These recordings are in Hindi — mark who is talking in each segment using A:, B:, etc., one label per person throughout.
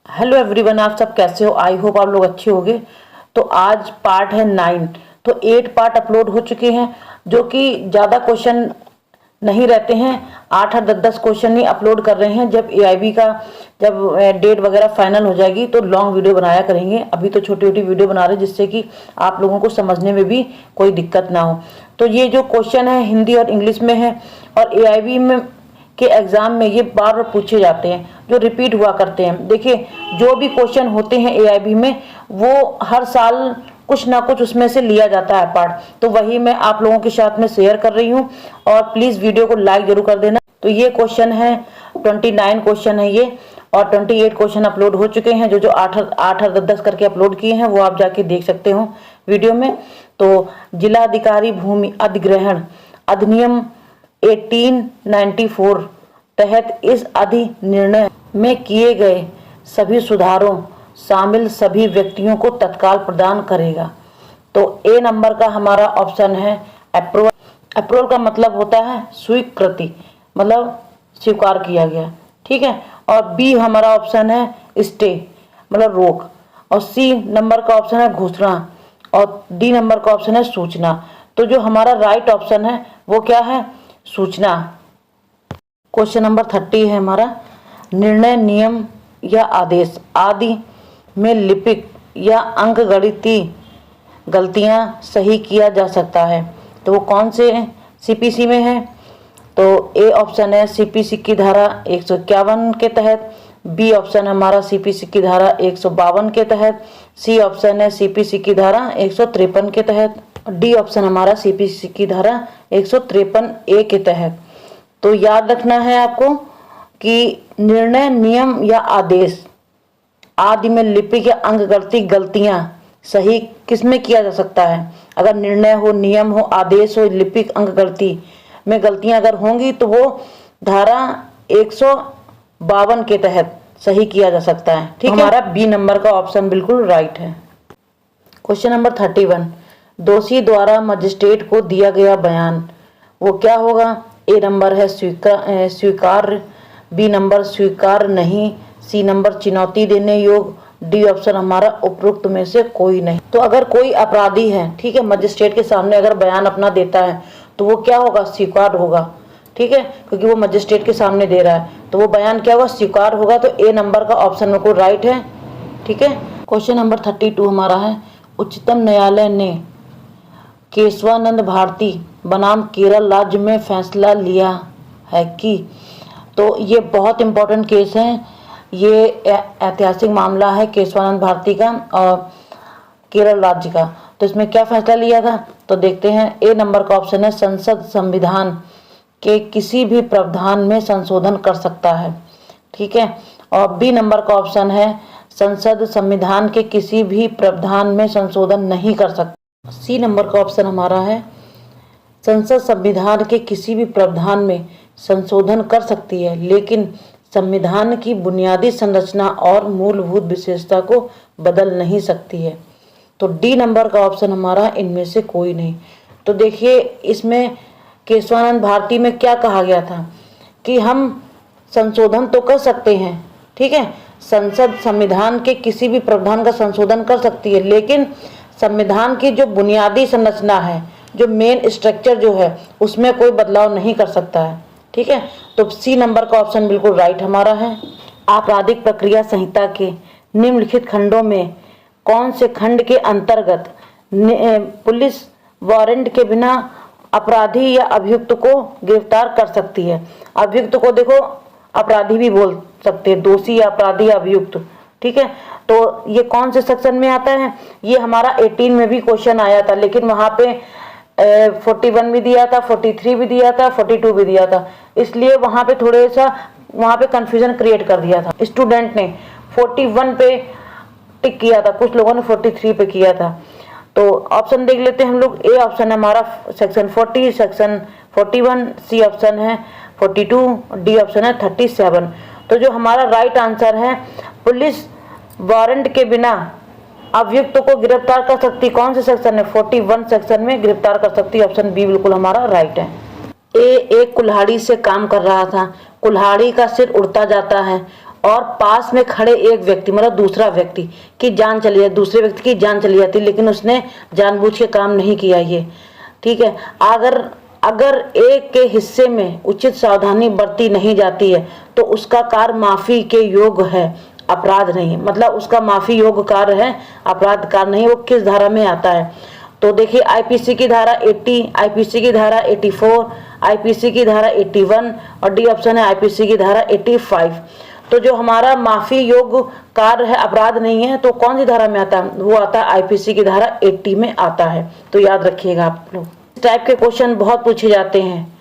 A: हेलो एवरीवन, आप सब कैसे हो? आई होप आप लोग अच्छे होंगे। तो आज पार्ट है 9। तो 8 पार्ट अपलोड हो चुके हैं, जो कि ज़्यादा क्वेश्चन नहीं रहते हैं। 8 10 10 क्वेश्चन ही अपलोड कर रहे हैं। जब एआईबी का जब डेट वगैरह फाइनल हो जाएगी तो लॉन्ग वीडियो बनाया करेंगे। अभी तो छोटी छोटी वीडियो बना रहे हैं, जिससे कि आप लोगों को समझने में भी कोई दिक्कत ना हो। तो ये जो क्वेश्चन है हिंदी और इंग्लिश में है, और एआईबी में के एग्जाम में ये बार बार पूछे जाते हैं, जो रिपीट हुआ करते हैं। देखिए, जो भी क्वेश्चन होते हैं एआईबी में, वो हर साल कुछ ना कुछ उसमें से लिया जाता है पार्ट। तो वही मैं आप लोगों के साथ में शेयर कर रही हूँ, और प्लीज वीडियो को लाइक जरूर कर देना। तो ये क्वेश्चन है 29 क्वेश्चन है ये, और 28 क्वेश्चन अपलोड हो चुके हैं। जो जो 8 10 10 करके अपलोड किए हैं वो आप जाके देख सकते हो वीडियो में। तो जिला अधिकारी भूमि अधिग्रहण अधिनियम 1894 तहत इस अधिनिर्णय में किए गए सभी सुधारों शामिल सभी व्यक्तियों को तत्काल प्रदान करेगा। तो ए नंबर का हमारा ऑप्शन है अप्रूवल। अप्रूवल का मतलब होता है स्वीकृति, मतलब स्वीकार किया गया, ठीक है। और बी हमारा ऑप्शन है स्टे, मतलब रोक। और सी नंबर का ऑप्शन है घोषणा, और डी नंबर का ऑप्शन है सूचना। तो जो हमारा राइट ऑप्शन है वो क्या है? सूचना। क्वेश्चन नंबर 30 है हमारा, निर्णय, नियम या आदेश आदि में लिपिक या अंकगणितीय गलतियां सही किया जा सकता है। तो वो कौन से सीपीसी में है? तो ए ऑप्शन है सीपीसी की धारा 151 के तहत, बी ऑप्शन हमारा सीपीसी की धारा 152 के तहत, सी ऑप्शन है सीपीसी की धारा 153 के तहत, डी ऑप्शन हमारा सीपीसी की धारा 153 ए के तहत। तो याद रखना है आपको कि निर्णय, नियम या आदेश आदि में लिपिक या अंकगणितीय गलतियां सही किसमें किया जा सकता है? अगर निर्णय हो, नियम हो, आदेश हो, लिपिक अंकगणितीय में गलतियां अगर होंगी तो वो धारा 152 के तहत सही किया जा सकता है, ठीक है। हमारा बी नंबर का ऑप्शन बिल्कुल राइट है। क्वेश्चन नंबर 31, दोषी द्वारा मजिस्ट्रेट को दिया गया बयान वो क्या होगा? ए नंबर है स्वीकार, बी नंबर स्वीकार नहीं, सी नंबर चुनौती देने योग्य, डी ऑप्शन हमारा उपरोक्त में से कोई नहीं। तो अगर कोई अपराधी है, ठीक है, मजिस्ट्रेट के सामने अगर बयान अपना देता है तो वो क्या होगा? स्वीकार होगा, ठीक है, क्योंकि वो मजिस्ट्रेट के सामने दे रहा है तो वो बयान क्या होगा? स्वीकार होगा। तो ए नंबर का ऑप्शन बिल्कुल राइट है, ठीक है। क्वेश्चन नंबर 32 हमारा है, उच्चतम न्यायालय ने केशवानंद भारती बनाम केरल राज्य में फैसला लिया है कि। तो ये बहुत इंपॉर्टेंट केस है, ये ऐतिहासिक मामला है केशवानंद भारती का और केरल राज्य का। तो इसमें क्या फैसला लिया था? तो देखते हैं। ए नंबर का ऑप्शन है संसद संविधान के किसी भी प्रावधान में संशोधन कर सकता है, ठीक है। और बी नंबर का ऑप्शन है संसद संविधान के किसी भी प्रावधान में संशोधन नहीं कर सकता। सी नंबर का ऑप्शन हमारा है संसद संविधान के किसी भी प्रावधान में संशोधन कर सकती है, लेकिन संविधान की बुनियादी संरचना और मूलभूत विशेषता को बदल नहीं सकती है। तो डी नंबर का ऑप्शन हमारा इनमें से कोई नहीं। तो देखिए, इसमें केशवानंद भारती में क्या कहा गया था कि हम संशोधन तो कर सकते हैं, ठीक है, संसद संविधान के किसी भी प्रावधान का संशोधन कर सकती है, लेकिन संविधान की जो बुनियादी संरचना है, जो मेन स्ट्रक्चर जो है, उसमें कोई बदलाव नहीं कर सकता है, ठीक है। तो सी नंबर का ऑप्शन बिल्कुल राइट हमारा है। आपराधिक प्रक्रिया संहिता के निम्नलिखित खंडों में कौन से खंड के अंतर्गत पुलिस वारंट के बिना अपराधी या अभियुक्त को गिरफ्तार कर सकती है? अभियुक्त को देखो अपराधी भी बोल सकते हैं, दोषी या अपराधी या अभियुक्त, ठीक है। तो ये कौन से सेक्शन में आता है? ये हमारा 18 में भी क्वेश्चन आया था, लेकिन वहां पे 41 भी दिया था, 43 भी दिया था, 42 भी दिया था, इसलिए वहां पे थोड़े सा वहां पे कंफ्यूजन क्रिएट कर दिया था। स्टूडेंट ने 41 पे टिक किया था, कुछ लोगों ने 43 पे किया था। तो ऑप्शन देख लेते हैं हम लोग। ए ऑप्शन है हमारा सेक्शन 40, सेक्शन 41, सी ऑप्शन है 42, डी ऑप्शन है 37। तो जो हमारा राइट आंसर है, पुलिस वारंट के बिना अभियुक्त को गिरफ्तार कर सकती, कौन से सेक्शन में? 41 सेक्शन में गिरफ्तार कर सकती। ऑप्शन बी बिल्कुल हमारा राइट है। ए एक कुल्हाड़ी से काम कर रहा था, कुल्हाड़ी का सिर उड़ता जाता है और पास में खड़े एक व्यक्ति मतलब दूसरा व्यक्ति की जान चली जाती, दूसरे व्यक्ति की जान चली जाती, लेकिन उसने जानबूझ के काम नहीं किया ये, ठीक है। अगर एक के हिस्से में उचित सावधानी बरती नहीं जाती है तो उसका कार्य माफी के योग्य है, अपराध नहीं। मतलब उसका माफी योग्य कार्य है, अपराध कार्य नहीं। वो किस धारा में आता है? तो देखिए आईपीसी की धारा 80, आईपीसी की धारा 84, आईपीसी की धारा 81 और डी ऑप्शन है आईपीसी की धारा 85। तो जो हमारा माफी योग्य कार्य है, अपराध नहीं है, तो कौन सी धारा में आता है? वो आता है आईपीसी की धारा 80 में आता है। तो याद रखिएगा आप लोग। इस टाइप के क्वेश्चन बहुत पूछे जाते हैं।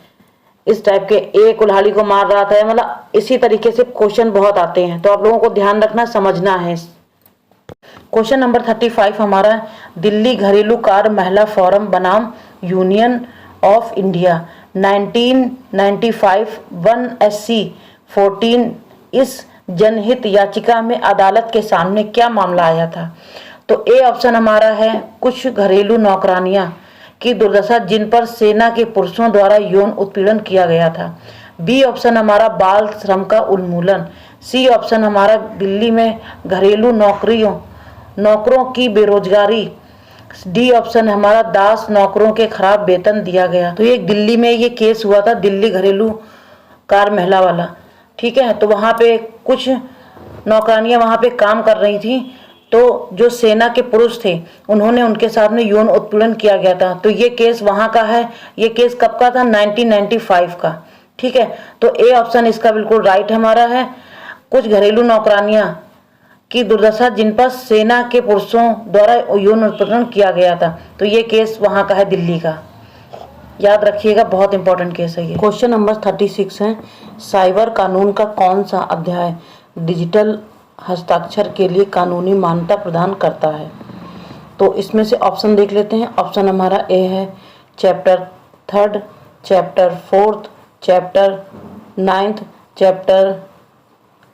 A: इस टाइप के एक कुल्हाड़ी को मार रहा था, मतलब इसी तरीके से क्वेश्चन बहुत आते हैं, तो आप लोगों को ध्यान रखना, समझना है। क्वेश्चन नंबर 35 हमारा है, दिल्ली घरेलू कार्य महिला फोरम बनाम यूनियन ऑफ इंडिया 1995 1SC 14 इस जनहित याचिका में अदालत के सामने क्या मामला आया था? तो ए ऑप्शन हमारा है, कुछ घरेलू नौकरानियां की दुर्दशा जिन पर सेना के पुरुषों द्वारा यौन उत्पीड़न किया गया था। बी ऑप्शन हमारा बाल श्रम का उन्मूलन। सी ऑप्शन हमारा दिल्ली में घरेलू नौकरों की बेरोजगारी। डी ऑप्शन हमारा दास नौकरों के खराब वेतन दिया गया। तो ये दिल्ली में ये केस हुआ था, दिल्ली घरेलू कार्य महिला वाला, ठीक है। तो वहाँ पे कुछ नौकरानियां वहाँ पे काम कर रही थी, तो जो सेना के पुरुष थे उन्होंने उनके साथ में यौन उत्पीड़न किया गया था। तो ये केस वहाँ का है। ये केस कब का था? 1995 का, ठीक है। तो ए ऑप्शन इसका बिल्कुल राइट हमारा है, कुछ घरेलू नौकरानियां की दुर्दशा जिन पर सेना के पुरुषों द्वारा यौन उत्पीड़न किया गया था। तो ये केस वहाँ का है, दिल्ली का। याद रखिएगा, बहुत इंपॉर्टेंट केस है ये। क्वेश्चन नंबर 36 है, साइबर कानून का कौन सा अध्याय डिजिटल हस्ताक्षर के लिए कानूनी मान्यता प्रदान करता है? तो इसमें से ऑप्शन देख लेते हैं। ऑप्शन हमारा ए है चैप्टर 3, चैप्टर 4, चैप्टर 9, चैप्टर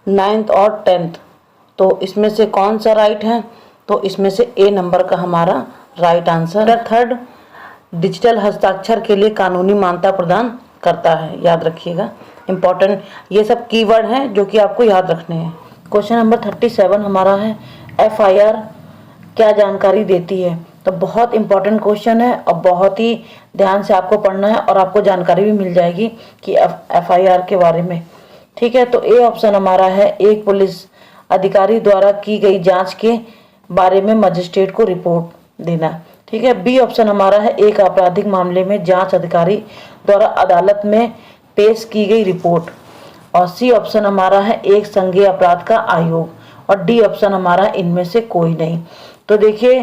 A: 9 और 10। तो इसमें से कौन सा राइट है? तो इसमें से ए नंबर का हमारा राइट आंसर। 3 डिजिटल हस्ताक्षर के लिए कानूनी मान्यता प्रदान करता है। याद रखिएगा, इंपॉर्टेंट ये सब कीवर्ड हैं जो कि आपको याद रखने हैं। क्वेश्चन नंबर 37 हमारा है, एफआईआर क्या जानकारी देती है? तो बहुत इंपॉर्टेंट क्वेश्चन है और बहुत ही ध्यान से आपको पढ़ना है और आपको जानकारी भी मिल जाएगी कि एफआईआर के बारे में, ठीक है। तो ए ऑप्शन हमारा है, एक पुलिस अधिकारी द्वारा की गई जांच के बारे में मजिस्ट्रेट को रिपोर्ट देना, ठीक है। बी ऑप्शन हमारा है, एक आपराधिक मामले में जांच अधिकारी द्वारा अदालत में पेश की गई रिपोर्ट। और सी ऑप्शन हमारा है, एक संज्ञेय अपराध का आयोग। और डी ऑप्शन हमारा इनमें से कोई नहीं। तो देखिए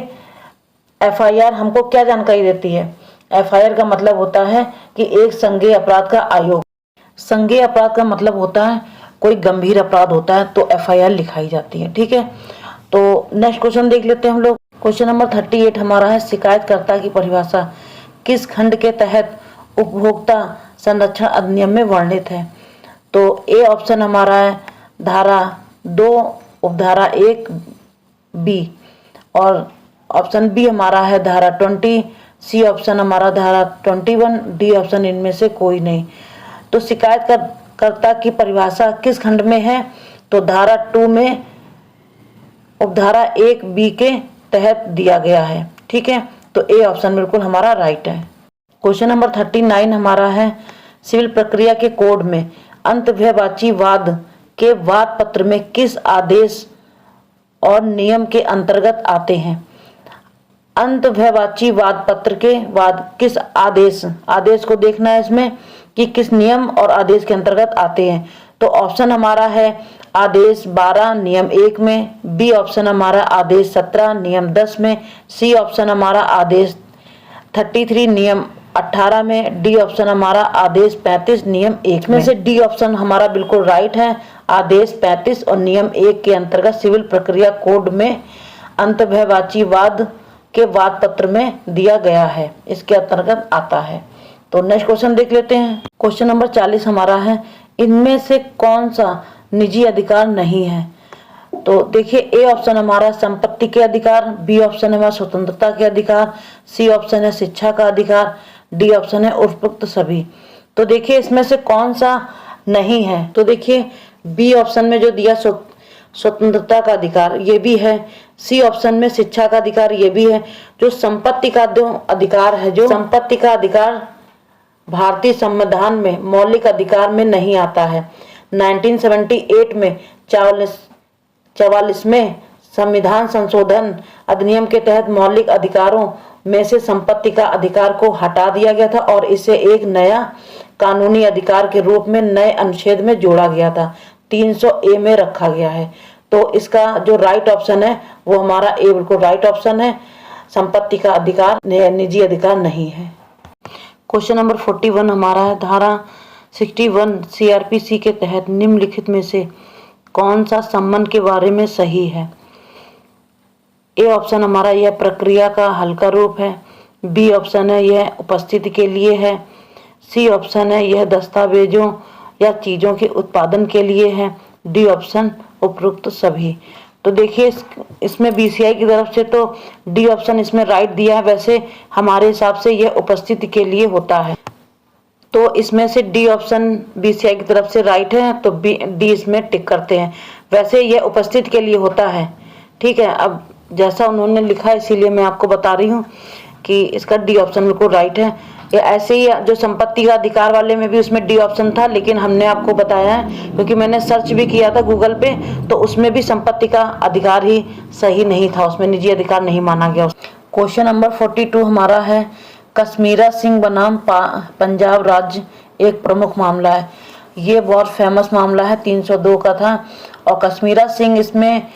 A: एफआईआर हमको क्या जानकारी देती है? एफआईआर का मतलब होता है कि एक संज्ञेय अपराध का आयोग। संज्ञेय अपराध का मतलब होता है कोई गंभीर अपराध होता है तो एफआईआर लिखाई जाती है, ठीक है। तो नेक्स्ट क्वेश्चन देख लेते हैं हम लोग। क्वेश्चन नंबर 38 हमारा है, शिकायतकर्ता की परिभाषा किस खंड के तहत उपभोक्ता संरक्षण अधिनियम में वर्णित है? तो ए ऑप्शन हमारा है धारा 2 उपधारा 1 बी और ऑप्शन बी हमारा है धारा 20, सी ऑप्शन हमारा धारा 21, डी ऑप्शन इनमें से कोई नहीं। तो शिकायतकर्ता की परिभाषा किस खंड में है? तो धारा 2 में उपधारा 1 बी के तहत दिया गया है, ठीक है। तो ए ऑप्शन बिल्कुल हमारा राइट है। क्वेश्चन नंबर 39 हमारा है, सिविल प्रक्रिया के कोड में अंतर्व्ययवाची वाद के वाद पत्र में किस आदेश और नियम के अंतर्गत आते हैं? अंतर्व्ययवाची वाद पत्र के वाद किस आदेश को देखना है इसमें कि किस नियम और आदेश के अंतर्गत आते हैं। तो ऑप्शन हमारा है आदेश 12 नियम 1 में, बी ऑप्शन हमारा आदेश 17 नियम 10 में, सी ऑप्शन हमारा आदेश 33 नियम 18 में, डी ऑप्शन हमारा आदेश 35 नियम 1 में। से डी ऑप्शन हमारा बिल्कुल राइट है, आदेश 35 और नियम 1 के अंतर्गत सिविल प्रक्रिया कोड में अंतर्व्ययवाची वाद के वाद पत्र में दिया गया है, इसके अंतर्गत आता है। तो नेक्स्ट क्वेश्चन देख लेते हैं। क्वेश्चन नंबर 40 हमारा है, इनमें से कौन सा निजी अधिकार नहीं है? तो देखिए ए ऑप्शन हमारा संपत्ति के अधिकार, बी ऑप्शन हमारा स्वतंत्रता के अधिकार, सी ऑप्शन है शिक्षा का अधिकार, डी ऑप्शन है उपरोक्त सभी। तो देखिए इसमें से कौन सा नहीं है? तो देखिए बी ऑप्शन में जो दिया स्वतंत्रता का अधिकार, ये भी है। सी ऑप्शन में शिक्षा का अधिकार, ये भी है। जो संपत्ति का जो अधिकार है, जो संपत्ति का अधिकार भारतीय संविधान में मौलिक अधिकार में नहीं आता है। 1978 में 44वें संविधान संशोधन अधिनियम के तहत मौलिक अधिकारों में से संपत्ति का अधिकार को हटा दिया गया था और इसे एक नया कानूनी अधिकार के रूप में नए अनुच्छेद में जोड़ा गया था, 300A में रखा गया है। तो इसका जो राइट ऑप्शन है वो हमारा ए बिल्कुल राइट ऑप्शन है। संपत्ति का अधिकार निजी अधिकार नहीं है। क्वेश्चन नंबर 41 हमारा है, धारा 61 CRPC के तहत निम्नलिखित में से कौन सा संबंध के बारे में सही है? ए ऑप्शन हमारा यह प्रक्रिया का हल्का रूप है। बी ऑप्शन है यह उपस्थिति के लिए है। सी ऑप्शन है यह दस्तावेजों या चीजों के उत्पादन के लिए है। डी ऑप्शन उपरोक्त सभी। तो देखिए इसमें BCI की तरफ से तो डी ऑप्शन इसमें राइट दिया है। वैसे हमारे हिसाब से यह उपस्थिति के लिए होता है, तो इसमें से डी ऑप्शन BCI की तरफ से राइट है, तो डी इसमें टिक करते हैं। वैसे यह उपस्थिति के लिए होता है, ठीक है। अब जैसा उन्होंने लिखा है इसीलिए मैं आपको बता रही हूँ कि इसका डी ऑप्शन बिल्कुल राइट है। या ऐसे ही जो संपत्ति का अधिकार वाले में भी उसमें डी ऑप्शन था, लेकिन हमने आपको बताया है क्योंकि मैंने सर्च भी किया था गूगल पे, तो उसमें भी संपत्ति का अधिकार ही सही नहीं था, उसमें निजी अधिकार नहीं माना गया। क्वेश्चन नंबर 42 हमारा है, कश्मीरा सिंह बनाम पंजाब राज्य एक प्रमुख मामला है। ये बहुत फेमस मामला है, 302 का था और कश्मीरा सिंह इसमें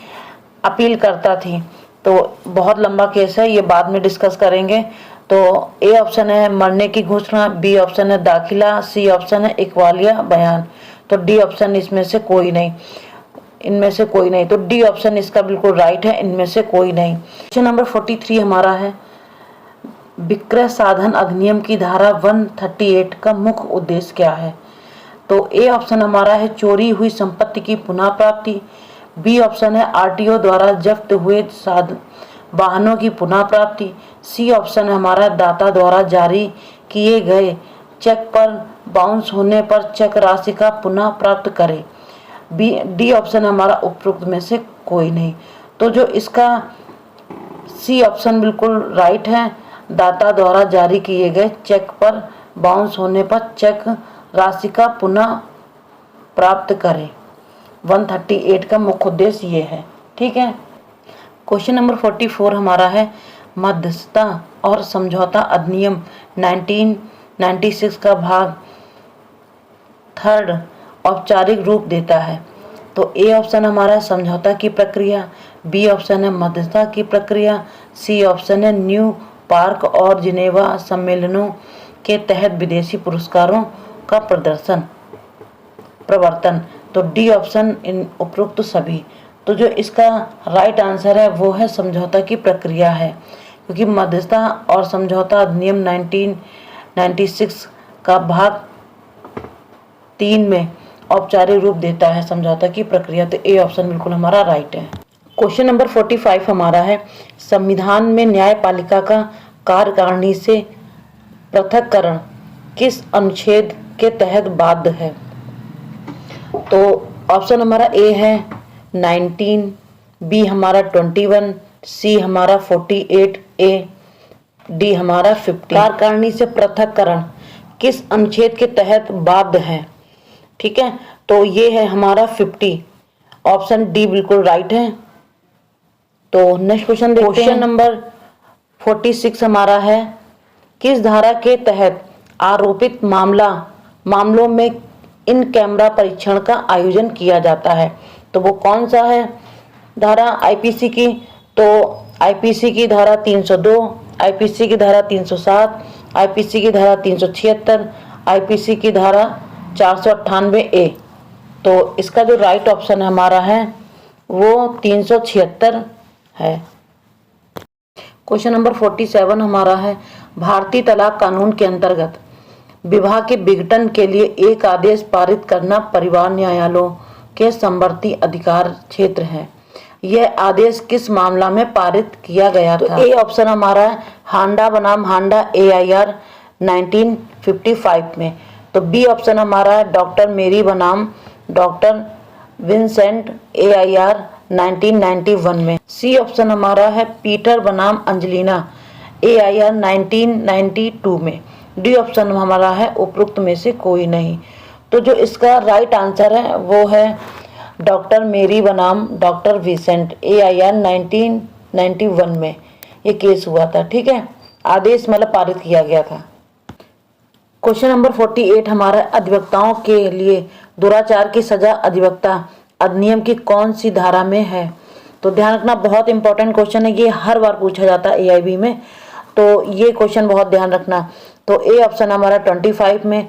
A: अपील करता थी। तो बहुत लंबा केस है, ये बाद में डिस्कस करेंगे। तो ए ऑप्शन है मरने की घोषणा, बी ऑप्शन है दाखिला, सी ऑप्शन है इकबालिया बयान। तो डी ऑप्शन इसमें से कोई नहीं, इनमें से कोई नहीं। तो डी ऑप्शन इसका बिल्कुल राइट है, इनमें से कोई नहीं। क्वेश्चन नंबर 43 हमारा है, विक्रय साधन अधिनियम की धारा 138 का मुख्य उद्देश्य क्या है? तो ए ऑप्शन हमारा है चोरी हुई संपत्ति की पुनः प्राप्ति। बी ऑप्शन है RTO द्वारा जब्त हुए वाहनों की पुनः प्राप्ति। सी ऑप्शन है हमारा दाता द्वारा जारी किए गए चेक पर बाउंस होने पर चेक राशि का पुनः प्राप्त करे। डी ऑप्शन हमारा उपरोक्त में से कोई नहीं। तो जो इसका सी ऑप्शन बिल्कुल राइट है, दाता द्वारा जारी किए गए चेक पर बाउंस होने पर चेक राशि का पुनः प्राप्त करें। 138 का मुख्य उद्देश्य ये है, ठीक है। क्वेश्चन नंबर 44 हमारा है, मध्यस्थता और समझौता अधिनियम 1996 का भाग 3 औपचारिक रूप देता है। तो ए ऑप्शन हमारा समझौता की प्रक्रिया, बी ऑप्शन है मध्यस्थता की प्रक्रिया, सी ऑप्शन है न्यू पार्क और जिनेवा सम्मेलनों के तहत विदेशी पुरस्कारों का प्रवर्तन। तो डी ऑप्शन इन उपरोक्त सभी। तो जो इसका राइट आंसर है वो है समझौता की प्रक्रिया है, क्योंकि मध्यस्थता और समझौता अधिनियम 1996 का भाग 3 में औपचारिक रूप देता है समझौता की प्रक्रिया। तो ए ऑप्शन बिल्कुल हमारा राइट है। क्वेश्चन नंबर 45 हमारा है, संविधान में न्यायपालिका का कार्यकारिणी से पृथक्करण किस अनुच्छेद के तहत बाध्य है? तो ऑप्शन हमारा ए है 19, बी हमारा 21, सी हमारा 48, ए डी हमारा 50। कार्यकारिणी से पृथक्करण किस अनुच्छेद के तहत बाध्य है? ठीक है, तो ये है हमारा 50, ऑप्शन डी बिल्कुल राइट है। तो नेक्स्ट क्वेश्चन देखते हैं। क्वेश्चन नंबर 46 हमारा है, किस धारा के तहत आरोपित मामलों में इन कैमरा परीक्षण का आयोजन किया जाता है? तो वो कौन सा है धारा आईपीसी की? तो आईपीसी की धारा 302, आईपीसी की धारा 307, आईपीसी की धारा 376, आईपीसी की धारा 498 ए। तो इसका जो राइट ऑप्शन हमारा है वो 376 है। क्वेश्चन नंबर 47 हमारा है, भारतीय तलाक कानून के अंतर्गत विवाह के विघटन के लिए एक आदेश पारित करना परिवार न्यायालयों के समवर्ती अधिकार क्षेत्र है। यह आदेश किस मामला में पारित किया गया था? तो ए ऑप्शन हमारा है हांडा बनाम हांडा AIR 1955 में। तो बी ऑप्शन हमारा है डॉक्टर मेरी बनाम डॉक्टर विंसेंट AIR 1991 में। सी ऑप्शन हमारा है पीटर बनाम अंजलिना AIR 1992 में। डी ऑप्शन हमारा है उपरोक्त में से कोई नहीं। तो जो इसका राइट आंसर है वो है डॉक्टर मेरी बनाम डॉक्टर विंसेंट AIR 1991 में ये केस हुआ था। ठीक है, आदेश मतलब पारित किया गया था। क्वेश्चन नंबर 48 हमारा अधिवक्ताओं के लिए दुराचार की सजा अधिवक्ता अधिनियम की कौन सी धारा में है। तो ध्यान रखना, बहुत इंपॉर्टेंट क्वेश्चन है, ये हर बार पूछा जाता है AIB में, तो ये क्वेश्चन बहुत ध्यान रखना। तो ए ऑप्शन हमारा 25 में,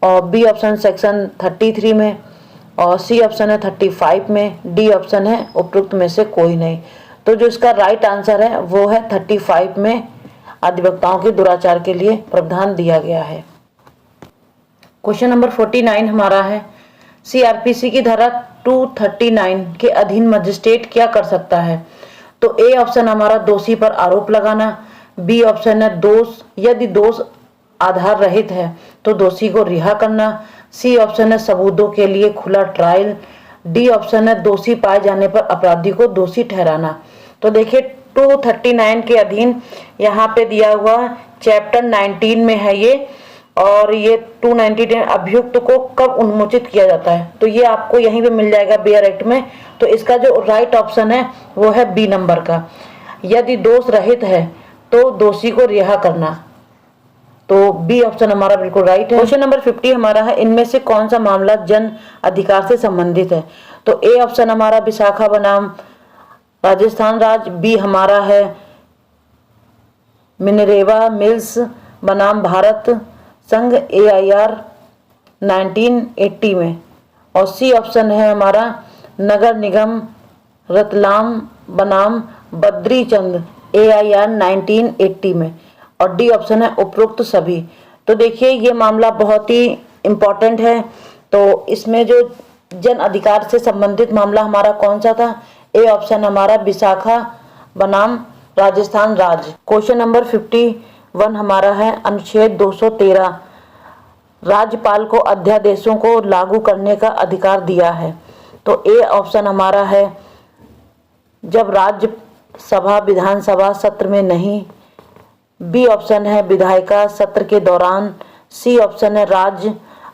A: और बी ऑप्शन सेक्शन 33 में, और सी ऑप्शन है 35 में, डी ऑप्शन है उपरोक्त में से कोई नहीं। तो जो इसका राइट आंसर है वो है 35 में अधिवक्ताओं के दुराचार के लिए प्रावधान दिया गया है। क्वेश्चन नंबर 49 हमारा है CRPC की धारा 239 के अधीन मजिस्ट्रेट क्या कर सकता है। तो ए ऑप्शन हमारा दोषी पर आरोप लगाना, बी ऑप्शन है दोष, यदि दोष आधार रहित है तो दोषी को रिहा करना, सी ऑप्शन है सबूतों के लिए खुला ट्रायल, डी ऑप्शन है दोषी पाए जाने पर अपराधी को दोषी ठहराना। तो देखिए 239 के अधीन यहाँ पे दिया हुआ चैप्टर 19 में है ये, और ये 290 अभियुक्त को कब उन्मोचित किया जाता है, तो ये आपको यहीं पे मिल जाएगा बेयर एक्ट में। तो इसका जो राइट ऑप्शन है वो है बी नंबर का, यदि दोष रहित है तो दोषी को रिहा करना। तो बी ऑप्शन हमारा बिल्कुल राइट है। क्वेश्चन नंबर 50 हमारा है इनमें से कौन सा मामला जन अधिकार से संबंधित है। तो ए ऑप्शन हमारा विशाखा बनाम राजस्थान राज्य, बी हमारा है मिनरेवा मिल्स बनाम भारत संघ AIR 1980 में, और सी ऑप्शन है हमारा नगर निगम रतलाम बनाम बद्रीचंद AIR 1980 में, और डी ऑप्शन है उपरोक्त सभी। तो देखिए ये मामला बहुत ही इम्पोर्टेंट है। तो इसमें जो जन अधिकार से संबंधित मामला हमारा कौन सा था, ए ऑप्शन हमारा विशाखा बनाम राजस्थान राज्य। क्वेश्चन नंबर 51 हमारा है अनुच्छेद 213 राज्यपाल को अध्यादेशों को लागू करने का अधिकार दिया है। तो ए ऑप्शन हमारा है जब राज्यसभा विधानसभा सत्र में नहीं, बी ऑप्शन है विधायिका सत्र के दौरान, सी ऑप्शन है राज्य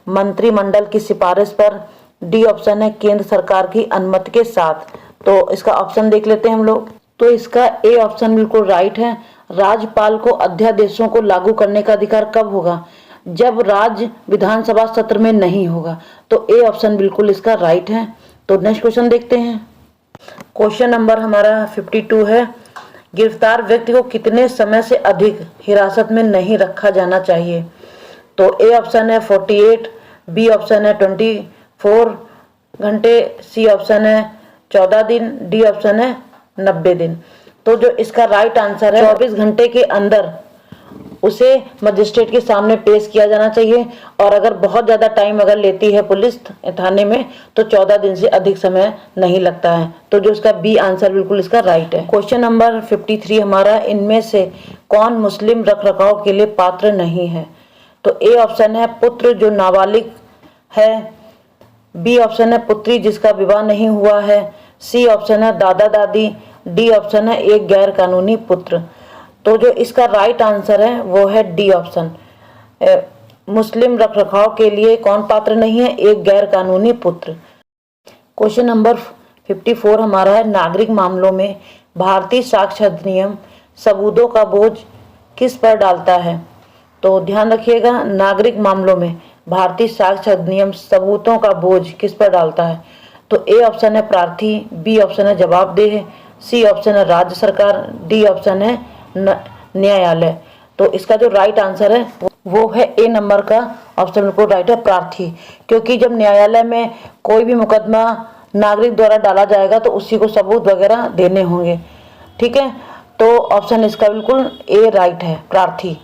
A: मंत्रिमंडल की सिफारिश पर, डी ऑप्शन है केंद्र सरकार की अनुमति के साथ। तो इसका ऑप्शन देख लेते हैं हम लोग। तो इसका ए ऑप्शन बिल्कुल राइट है। राज्यपाल को अध्यादेशों को लागू करने का अधिकार कब होगा, जब राज्य विधानसभा सत्र में नहीं होगा। तो ए ऑप्शन बिल्कुल इसका राइट है। तो नेक्स्ट क्वेश्चन देखते हैं। क्वेश्चन नंबर हमारा 52 है गिरफ्तार व्यक्ति को कितने समय से अधिक हिरासत में नहीं रखा जाना चाहिए। तो ए ऑप्शन है 48, बी ऑप्शन है 24 घंटे, सी ऑप्शन है 14 दिन, डी ऑप्शन है 90 दिन। तो जो इसका राइट आंसर है 24 घंटे के अंदर उसे मजिस्ट्रेट के सामने पेश किया जाना चाहिए, और अगर बहुत ज़्यादा टाइम अगर लेती है पुलिस थाने में तो 14 दिन से अधिक समय नहीं लगता है। तो जो इसका बी आंसर बिल्कुल इसका राइट है। क्वेश्चन नंबर 53 हमारा इनमें से कौन मुस्लिम रखरखाव के लिए पात्र नहीं है। तो ए ऑप्शन है पुत्र जो नाबालिग है, बी ऑप्शन है पुत्री जिसका विवाह नहीं हुआ है, सी ऑप्शन है दादा दादी, डी ऑप्शन है एक गैर कानूनी पुत्र। तो जो इसका राइट आंसर है वो है डी ऑप्शन, मुस्लिम रखरखाव के लिए कौन पात्र नहीं है, एक गैर कानूनी पुत्र। क्वेश्चन नंबर 54 हमारा है नागरिक मामलों में भारतीय साक्ष्य अधिनियम सबूतों का बोझ किस पर डालता है। तो ध्यान रखिएगा, नागरिक मामलों में भारतीय साक्ष्य अधिनियम सबूतों का बोझ किस पर डालता है। तो ए ऑप्शन है प्रार्थी, बी ऑप्शन है जवाबदेह, सी ऑप्शन है राज्य सरकार, डी ऑप्शन है न्यायालय। तो इसका जो राइट आंसर है वो है ए नंबर का ऑप्शन बिल्कुल राइट है, प्रार्थी। क्योंकि जब न्यायालय में कोई भी मुकदमा नागरिक द्वारा डाला जाएगा तो उसी को सबूत वगैरह देने होंगे। ठीक है, तो ऑप्शन इसका बिल्कुल ए राइट है, प्रार्थी।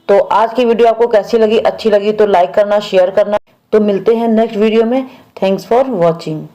A: तो आज की वीडियो आपको कैसी लगी, अच्छी लगी तो लाइक करना, शेयर करना। तो मिलते हैं नेक्स्ट वीडियो में। Thanks for watching.